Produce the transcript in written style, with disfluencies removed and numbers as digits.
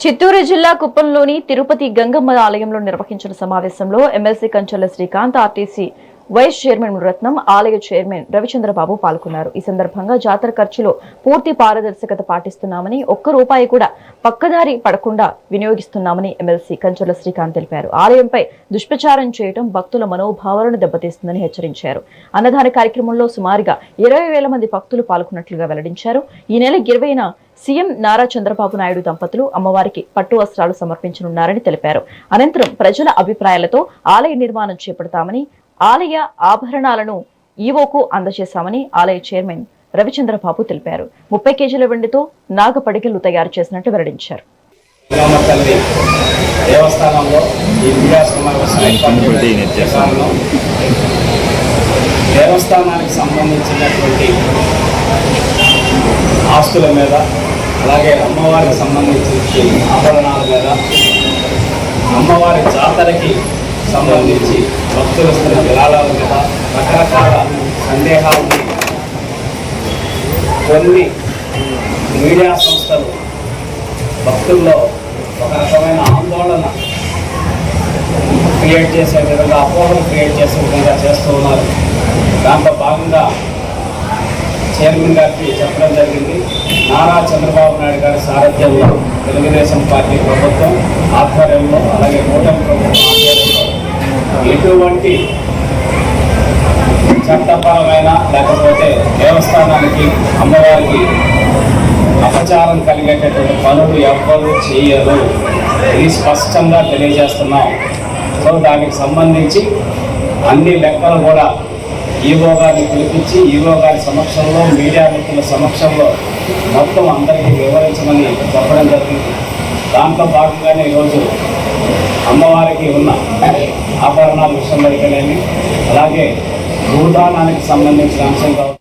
చిత్తూరు జిల్లా కుప్పంలోని తిరుపతి గంగమ్మ ఆలయంలో నిర్వహించిన సమావేశంలో MLC Kanchela Srikanth, RTC vice chairman Ratnam, ఆలయ చైర్మన్ రవిచంద్రబాబు పాల్గొన్నారు. ఈ సందర్భంగా జాతర ఖర్చులో పూర్తి పారదర్శకత పాటిస్తున్నామని, ఒక్క రూపాయి కూడా పక్కదారి పడకుండా వినియోగిస్తున్నామని ఎమ్మెల్సీ కంచెల శ్రీకాంత్ తెలిపారు. ఆలయంపై దుష్ప్రచారం చేయడం భక్తుల మనోభావాలను దెబ్బతీస్తుందని హెచ్చరించారు. అన్నదాన కార్యక్రమంలో సుమారుగా 20,000 మంది భక్తులు పాల్గొన్నట్లుగా వెల్లడించారు. ఈ నెల 20న సీఎం నారా చంద్రబాబు నాయుడు దంపతులు అమ్మవారికి పట్టు వస్త్రాలు సమర్పించనున్నారని తెలిపారు. అనంతరం ప్రజల అభిప్రాయాలతో ఆలయ నిర్మాణం చేపడతామని, ఆలయ ఆభరణాలను ఈవోకు అందజేశామని ఆలయ చైర్మన్ రవిచంద్రబాబు తెలిపారు. 30 కేజీల వెండితో నాగపడిగలు తయారు చేసినట్టు వెల్లడించారు. దేవస్థానానికి సంబంధించినటువంటి ఆస్తుల మీద, అలాగే అమ్మవారికి సంబంధించిన ఆభరణాల మీద, అమ్మవారి జాతరకి సంబంధించి భక్తులు ఇస్తున్న విరాళాల మీద రకరకాల సందేహాలని కొన్ని మీడియా సంస్థలు భక్తుల్లో ఒక రకమైన ఆందోళన క్రియేట్ చేసే విధంగా, అపోహలు క్రియేట్ చేసే విధంగా చేస్తూ ఉన్నారు. దాంట్లో భాగంగా చైర్మన్ గారికి చెప్పడం జరిగింది. నారా చంద్రబాబు నాయుడు గారి సారథ్యంలో తెలుగుదేశం పార్టీ ప్రభుత్వం ఆధ్వర్యంలో, అలాగే కూటమి ప్రభుత్వం ఆధ్వర్యంలో ఎటువంటి చట్టపరమైన లేకపోతే దేవస్థానానికి, అమ్మవారికి అపచారం కలిగేటటువంటి పనులు ఎవ్వరూ చేయరు. ఇది స్పష్టంగా తెలియజేస్తున్నాం. సో దానికి సంబంధించి అన్ని లెక్కలు కూడా ఈవో గారిని పిలిపించి, ఈవో గారి సమక్షంలో, మీడియా మిత్రుల సమక్షంలో మొత్తం అందరికీ వివరించమని చెప్పడం జరిగింది. దాంట్లో భాగంగానే ఈరోజు అమ్మవారికి ఉన్న ఆభరణాల విషయంలో అయితేనేమి, అలాగే భూదానానికి సంబంధించిన అంశం కావచ్చు.